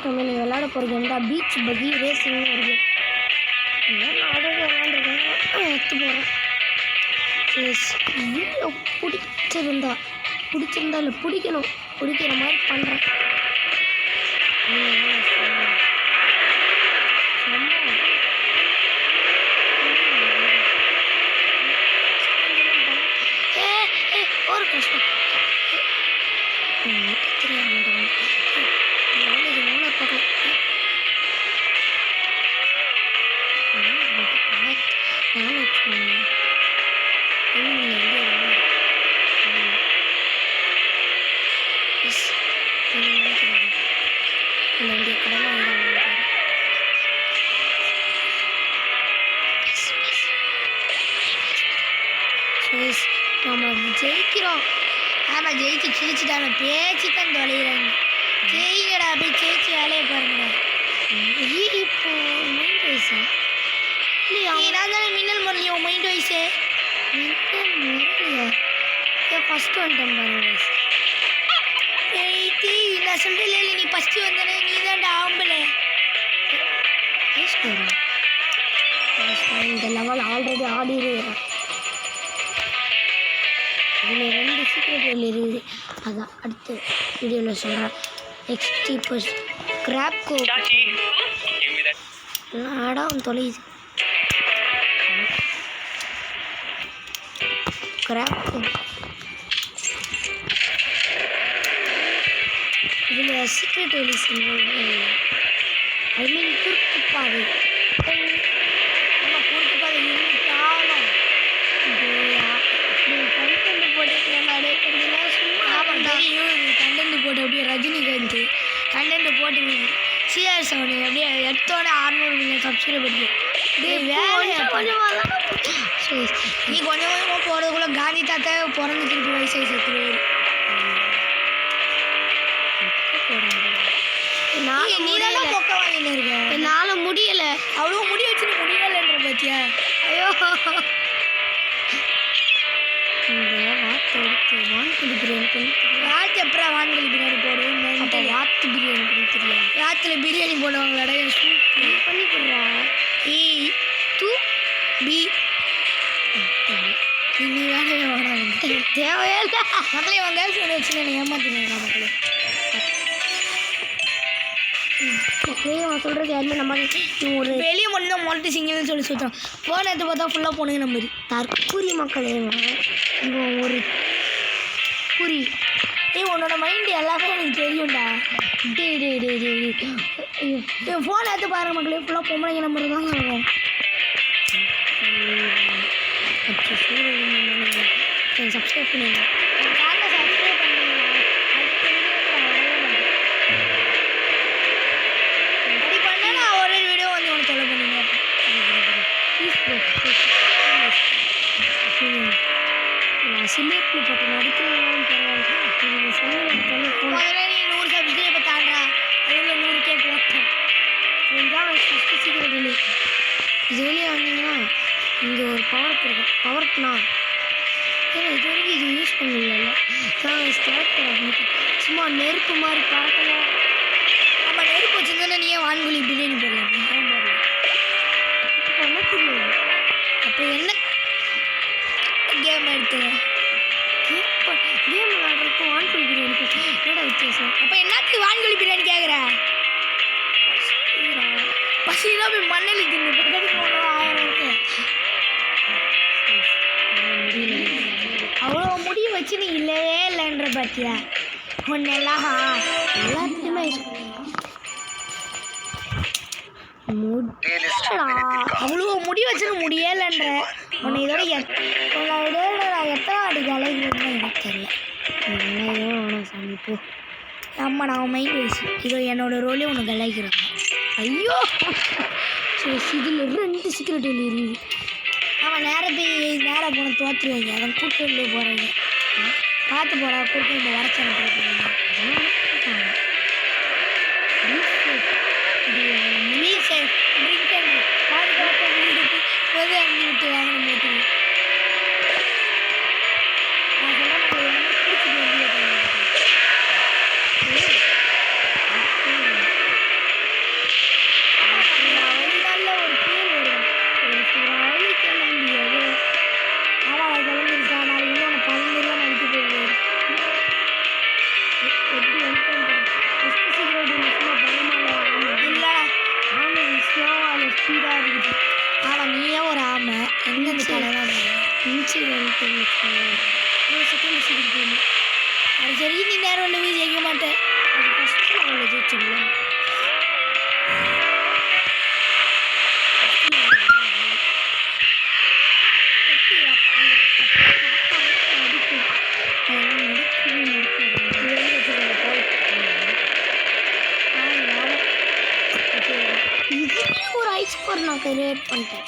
நம்ம நீ விளையாட போகிற கேம் தான் பீச் பகி ரேசிங்னு ஒரு கேம். நான் ஆல்ரெடி விளையாண்டுருக்கேன், எடுத்து போகிறேன். வீடியோ பிடிச்சிருந்தா இல்லை பிடிக்கிற மாதிரி பண்ணுறேன். ஒரு கஷ்டம் நம்ம ஜெயிக்கிறோம். ஆமாம், ஜெயிச்சு கிழிச்சிட்டாங்க, பேச்சு தான் தொலைகிறாங்க. ஜெயிங்கடா, போய் ஜெயிச்சு வேலையை பாருங்கடா. இப்போ மைண்ட் வயசா இல்லையா? நான் தானே மின்னல் முரளி. உன் மைண்ட் வயசு மின்னல் முரளியா? ஃபஸ்ட்டு வந்துட்டேன் பாருங்க. நான் சொல்லிட்டு இல்லை, நீ ஃபஸ்ட்டு வந்தேனே, நீ தான்டா ஆம்பளை. இந்த லெவல் ஆல்ரெடி ஆடிடுவேன். இதில் 2 சீக்ரெட் இருக்குது, அதான் அடுத்த வீடியோவில் சொல்கிறேன். நெக்ஸ்ட் இப்போ கிராப் கோட் இடம் தொலையுது. கிராப் கோட் இதில் சீக்ரெட் வெளிஸ் ஐ மீன் குறுக்கு பாதை. நம்ம குறுக்கு பாதை இருந்தாலும் கண்டென்ட் போட்டு கண்டென்ட் போட்டு அப்படியே ரஜினிகாந்த் கண்டென்ட் போட்டு சிஆர் செவன் அப்படியே எடுத்தோட 600 மில்லியன் சப்ஸ்கிரைப் பண்ணி நீ கொஞ்சம் கொஞ்சமாக போகிறதுக்குள்ள காந்தி தாத்தா பிறந்து திருப்பி வயசாகி செத்துருவாரு. நீதான் பொக்க வாங்கிட்டு இருக்க. என்னால் முடியலை, அவ்வளோ முடி வச்சுட்டு முடியலைன்ற பத்தியா? ஐயோ, இந்த வாத்து எடுத்து வான்கொழி பிரியாணி பண்ணி வாத்து எப்பறம் வான்கொழி பிரியாணி போடுவோம். அப்போ வாத்து பிரியாணி பண்ணி தெரியல. வாத்தில் பிரியாணி போடுவாங்களா? சூப் பண்ணி கொடுறா. நீ வேலையே வாடாது, தேவையே இல்லை. மக்களே உன் கேர்ள் ஃப்ரெண்ட் வச்சு நான் ஏமாத்தினேன். மக்களே அவன் சொல்கிறது யாருமே நம்ம ஒரு வெளியே மட்டும் தான் மொட்டை சிங்கல்னு சொல்லி சொல்கிறான். ஃபோன் எடுத்து பார்த்தா ஃபுல்லாக போனீங்க நம்பர் தற்கூரி மக்களே. இவன் ஒரு குறி. உன்னோட மைண்டு எல்லாமே எனக்கு தெரியும்டா. என் ஃபோன் எடுத்து பாருங்க மக்களே, ஃபுல்லாக பொம்பளைங்க நம்பர் தான் இருக்கும். சப்ஸ்கிரைப் பண்ணுங்க. சப்ஸ்கிரைப் பண்ணுங்க. அப்படி பண்ணா நான் ஒரு வீடியோ வந்து உனக்கு தொலை பண்ணுங்க. நான் சில்லேப்பில் போட்டு நடிக்கிறேன் பரவாயில்ல. நீ 100 சப்ஸ்கிரைப் தாண்டா, அதில் 100K போட்டேன். இதுதான் ஃபஸ்ட்டு சீக்கிரம் இல்லை. இது வெளியே வந்தீங்கன்னா இங்கே ஒரு பவர் இருக்கும். பவர்னா ஏன்னா இது வரைக்கும் இது யூஸ் பண்ணல. சும்மா நெருப்பு மாதிரி பறக்கலாம். நம்ம நெருப்பு வச்சுருந்தோன்னா நீயே வான்கொழி பிரியாணி போடலாம். பண்ண தெரியாது. அப்போ என்ன கேம் எடுத்து கேம் விளாட்றப்போ வான்கொழி பிரியாணி என்னோட வித்தியாசம்? அப்போ என்னத்துக்கு வான்கொழி பிரியாணி கேட்குற? பசிதான் போய் மண்ணலி தின்னு பக்கத்துக்கு 1000 இருக்கு. அவ்வளோ முடிய வச்சு நீ இல்லவே இல்லைன்ற பார்த்தியா? ஒன்னெல்லாம் எல்லாத்துக்குமே அவ்வளோ முடி வச்சுன்னு முடியலைன்ற உன்னை இதோட நான் எத்தனை வாட்டிக்கு அலைகிறேன்னு எனக்கு தெரியல. வேணாம் சாமி போ. அம்மா நான் மைண்ட் வயசு இதோ என்னோடய ரோலே உனக்கு அலைக்கிறேன். ஐயோ சரி, இதில் 2 சீக்கிரட் இருக்குது. அவன் நேராக போன தோற்றுவாங்க. அவன் கூட்டணிலே போகிறாங்க. பார்த்து போடா, கூட்டணி வரச்சனை போகிறாங்க. விட்டு வாங்கின போட்டு இன்சிடென்ட் செகண்ட் சீக்கிரம் அது சரி நீ நேரம் ஒன்று போய் ஜெயிக்க மாட்டேன் அது ஃபஸ்ட்டு அவ்வளோ ஜெயிச்சிடலாம் ஒரு ஐஸ் கோர் நான் கிரியேட் பண்ணிட்டேன்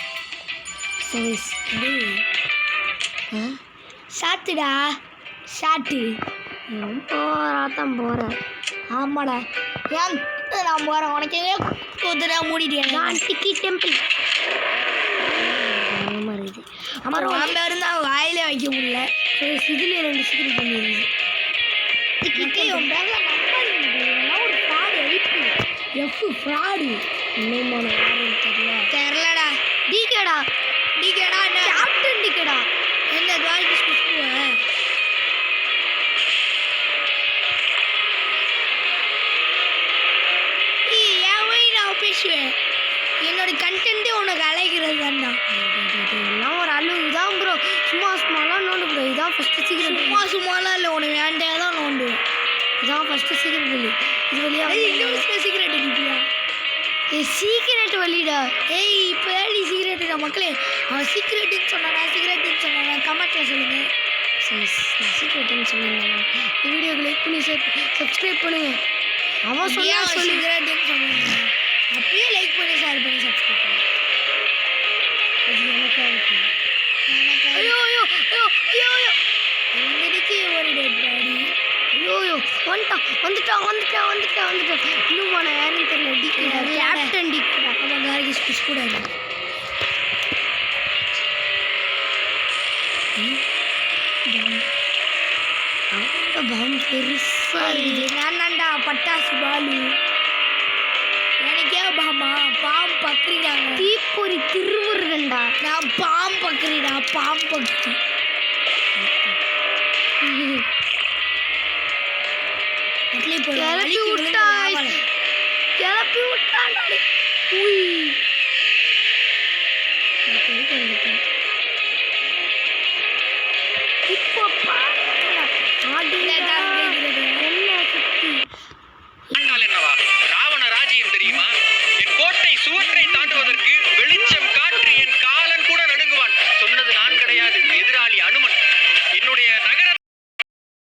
சரி சாத்துடா சாட்டு போராட்டம் போகிறேன் ஆமாடா ஏன் நான் போகிறேன் உனக்கு குதிரை மூடிட்டேன் நான் டிக்கி டெம்பிள் மாதிரி அப்புறம் நம்ம இருந்தால் வாயிலே வைக்க முடியல இதுலேயே 2 சீக்கிரம் பண்ணிடுங்க டிக்கிட்டே ஒரு ஃப்ராடு எஃப் ஃப்ராடு இன்னும் தெரிலடா டிகேடா என்ன கேப்டன் டிகேடா என்ன துவாரகேஷ் குஷ்புவ நான் பேசுவேன் என்னோட கண்டென்ட்டே உனக்கு அழைக்கிறது தான்டா எல்லாம் ஒரு அளவு தான் ப்ரோ சும்மாலாம் நோண்டு ப்ரோ இதான் ஃபஸ்ட்டு சீக்கிரம் சும்மாலாம் இல்லை உனக்கு வேண்டே தான் நோண்டு இதான் ஃபஸ்ட்டு சீக்கிரம் வழி இது வழியாக சீக்கிரட் அடிப்பியா சீக்கிரட் வழிடா இப்போ தான் நீ சீக்கிரட்டுடா மக்களே அவன் சீக்கிரட்டுன்னு சொன்னானா கமெண்ட்டில் சொல்லுங்கள் நான் சீக்கிரட்டுன்னு சொல்லியிருந்தேன் வீடியோக்கு லைக் பண்ணி சப்ஸ்கிரைப் பண்ணுங்கள் அவன் சொன்னா சீக்கிரட்டுன்னு சொன்னாங்க அப்பயே லைக் பண்ணி ஷேர் பண்ணி சப்ஸ்கிரைப் பண்ணு அது எனக்கு ஐயோ ஒரு டெட் பாடி ஐயோ வந்துட்டான் இன்னும் போன யாருன்னு தெரியல டிக்கெடா கேப்டன் டிக்கெடா அவன் துவாரகேஷ் புஷ் கூட பெருசா நான்டா பட்டாசு பாலு எனக்கே பாமா பாம்பு பக்கறிடாங்க தீப்பொறி திருமுருகன்டா நான் பாம்பு பக்கறிடா பாம்பு பக்கறி கிளப்பி விட்டாண்டா இப்போ என்னவா ராவண ராஜ்யம் தெரியுமா? என் கோட்டை சுவற்றை தாண்டுவதற்கு வெளிச்சம் காற்று என் காலன் கூட நடுங்குவான். சொன்னது நான் கிடையாது, எதிராளி அனுமன். என்னுடைய நகர